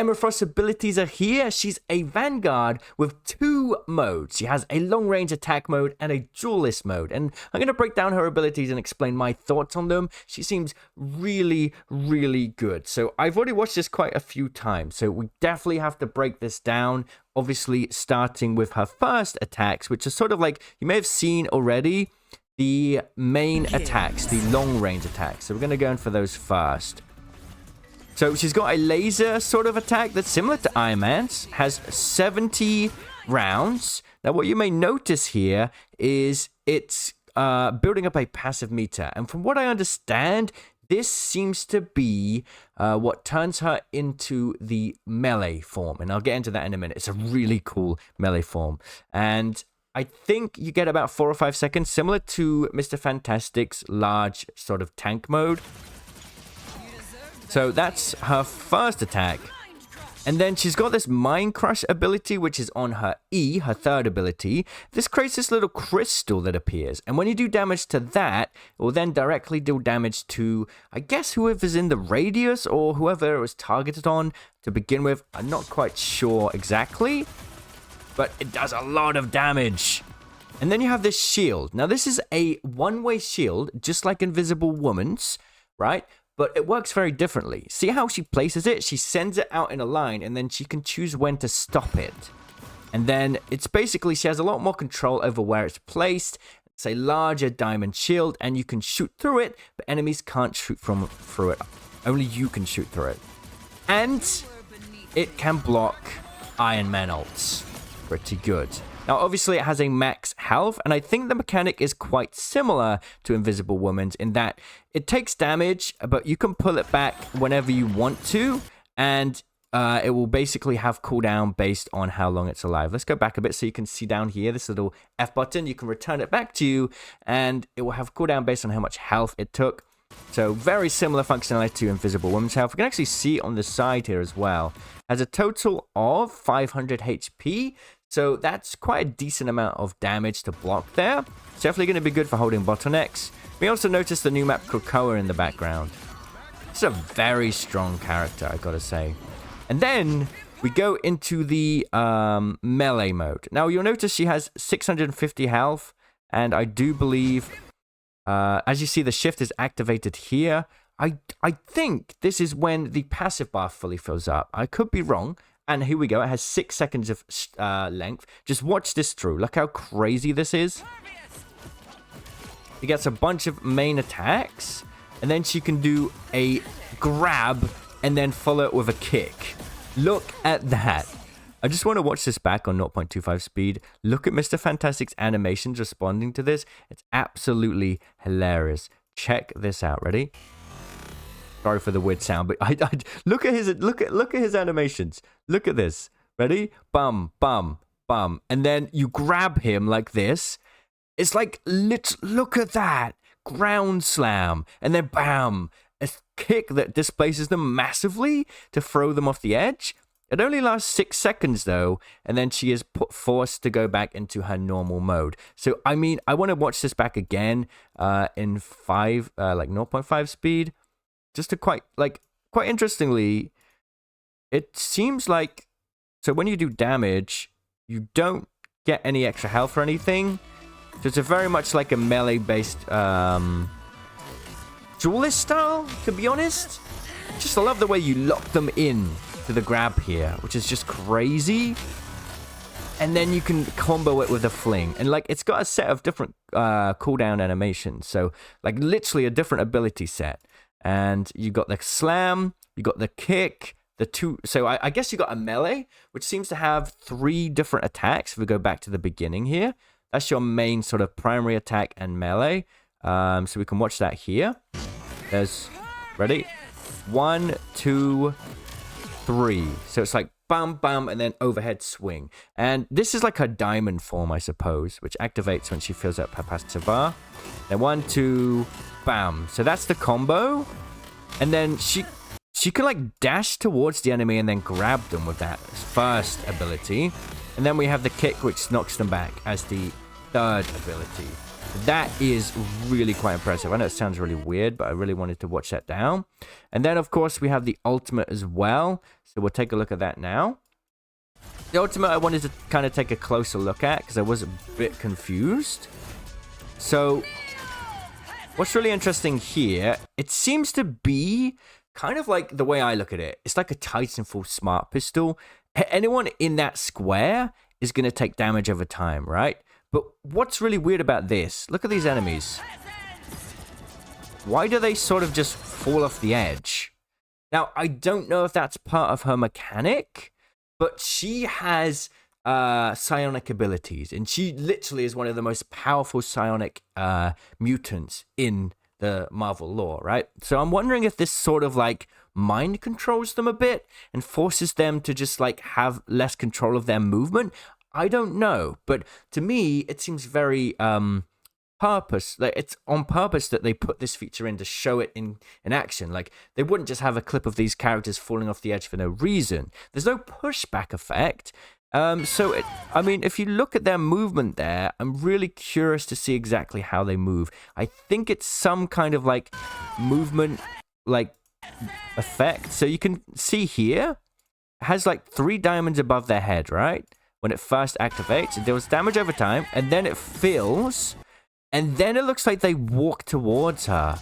Emma Frost's abilities are here. She's a Vanguard with 2 modes. She has a long-range attack mode and a duelist mode. And I'm going to break down her abilities and explain my thoughts on them. She seems really, really good. So I've already watched this quite a few times. So we definitely have to break this down. Obviously, starting with her first attacks, which are sort of like, you may have seen already, the main attacks, the long-range attacks. So we're going to go in for those first. So she's got a laser sort of attack that's similar to Iron Man's, has 70 rounds. Now, what you may notice here is it's building up a passive meter. And from what I understand, this seems to be what turns her into the melee form. And I'll get into that in a minute. It's a really cool melee form. And I think you get about 4 or 5 seconds, similar to Mr. Fantastic's large sort of tank mode. So that's her first attack. And then she's got this Mind Crush ability, which is on her E, her third ability. This creates this little crystal that appears. And when you do damage to that, it will then directly deal damage to, I guess, whoever's in the radius or whoever it was targeted on to begin with. I'm not quite sure exactly, but it does a lot of damage. And then you have this shield. Now, this is a one-way shield, just like Invisible Woman's, right? But it works very differently. See how she places it? She sends it out in a line, and then she can choose when to stop it. And then it's basically, she has a lot more control over where it's placed. It's a larger diamond shield, and you can shoot through it, but enemies can't shoot through it. Only you can shoot through it. And it can block Iron Man ults. Pretty good. Now, obviously, it has a max health, and I think the mechanic is quite similar to Invisible Woman's in that it takes damage, but you can pull it back whenever you want to, and it will basically have cooldown based on how long it's alive. Let's go back a bit so you can see down here, this little F button. You can return it back to you, and it will have cooldown based on how much health it took. So very similar functionality to Invisible Woman's health. We can actually see on the side here as well. Has a total of 500 HP. So that's quite a decent amount of damage to block there. It's definitely going to be good for holding bottlenecks. We also noticed the new map Krakoa in the background. It's a very strong character, I gotta say. And then we go into the melee mode. Now you'll notice she has 650 health. And I do believe, as you see, the shift is activated here. I think this is when the passive bar fully fills up. I could be wrong. And here we go. It has 6 seconds of length. Just watch this through. Look how crazy this is. He gets a bunch of main attacks. And then she can do a grab and then follow it with a kick. Look at that. I just want to watch this back on 0.25 speed. Look at Mr. Fantastic's animations responding to this. It's absolutely hilarious. Check this out. Ready? Sorry for the weird sound, but I look at his animations. Look at this. Ready? Bum, bum, bum. And then you grab him like this. It's like, look at that. Ground slam. And then bam. A kick that displaces them massively to throw them off the edge. It only lasts 6 seconds though, and then she is forced to go back into her normal mode. So I mean, I want to watch this back again in 0.5 speed. Just to quite interestingly, it seems like, so when you do damage, you don't get any extra health or anything. So it's very much like a melee-based duelist style, to be honest. Just I love the way you lock them in to the grab here, which is just crazy. And then you can combo it with a fling. And like, it's got a set of different cooldown animations. So like literally a different ability set. And you got the slam, you got the kick, the two. So I guess you got a melee, which seems to have 3 different attacks. If we go back to the beginning here, that's your main sort of primary attack and melee. So we can watch that here. There's, ready? 1, 2, 3. So it's like bam, bam, and then overhead swing. And this is like her diamond form, I suppose, which activates when she fills up her passive bar. Then 1, 2, bam. So that's the combo. And then she can like dash towards the enemy and then grab them with that first ability. And then we have the kick, which knocks them back as the third ability. That is really quite impressive. I know it sounds really weird, but I really wanted to watch that down. And then, of course, we have the ultimate as well. So we'll take a look at that now. The ultimate I wanted to kind of take a closer look at because I was a bit confused. So what's really interesting here, it seems to be kind of like the way I look at it. It's like a Titanfall smart pistol. Anyone in that square is going to take damage over time, right? But what's really weird about this, look at these enemies. Why do they sort of just fall off the edge? Now, I don't know if that's part of her mechanic, but she has psionic abilities, and she literally is one of the most powerful psionic mutants in the Marvel lore, right? So I'm wondering if this sort of like mind controls them a bit and forces them to just like have less control of their movement. I don't know, but to me it seems very purpose, like it's on purpose that they put this feature in to show it in action. Like they wouldn't just have a clip of these characters falling off the edge for no reason. There's no pushback effect. I mean, if you look at their movement there, I'm really curious to see exactly how they move. I think it's some kind of like movement like effect. So you can see here, it has like 3 diamonds above their head, right? When it first activates, it deals damage over time, and then it fills, and then it looks like they walk towards her.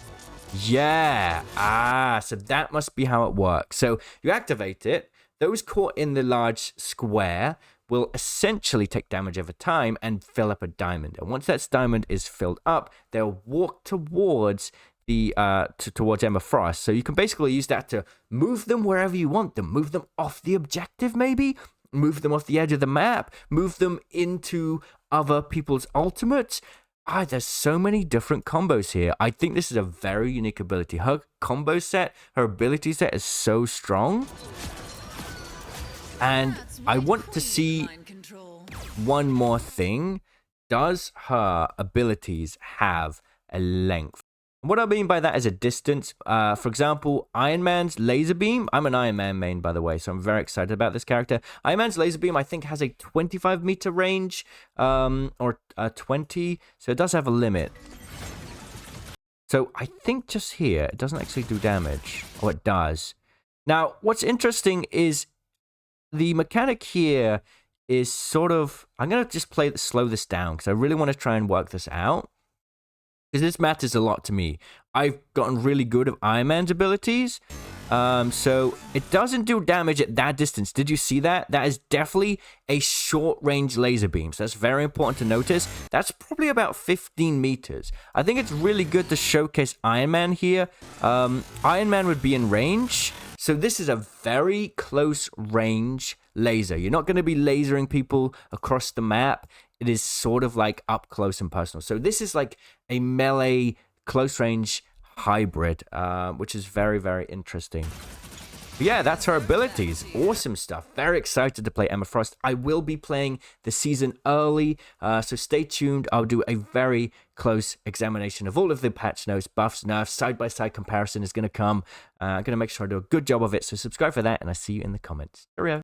Yeah. So that must be how it works. So you activate it. Those caught in the large square will essentially take damage over time and fill up a diamond. And once that diamond is filled up, they'll walk towards the towards Emma Frost. So you can basically use that to move them wherever you want them. Move them off the objective, maybe. Move them off the edge of the map. Move them into other people's ultimates. There's so many different combos here. I think this is a very unique ability. Her combo set, her ability set is so strong. And I want to see one more thing. Does her abilities have a length? What I mean by that is a distance. For example, Iron Man's laser beam. I'm an Iron Man main, by the way, so I'm very excited about this character. Iron Man's laser beam, I think, has a 25-meter range, or 20, so it does have a limit. So I think just here, it doesn't actually do damage. Oh, it does. Now, what's interesting is the mechanic here is sort of... I'm going to just slow this down because I really want to try and work this out. Because this matters a lot to me. I've gotten really good at Iron Man's abilities. So it doesn't do damage at that distance. Did you see that? That is definitely a short-range laser beam. So that's very important to notice. That's probably about 15 meters. I think it's really good to showcase Iron Man here. Iron Man would be in range. So this is a very close range laser. You're not going to be lasering people across the map. It is sort of like up close and personal. So this is like a melee close range hybrid, which is very, very interesting. But yeah, that's her abilities. Awesome stuff. Very excited to play Emma Frost. I will be playing the season early, so stay tuned. I'll do a very close examination of all of the patch notes, buffs, nerfs, side-by-side comparison is going to come. I'm going to make sure I do a good job of it, so subscribe for that, and I'll see you in the comments. Cheerio.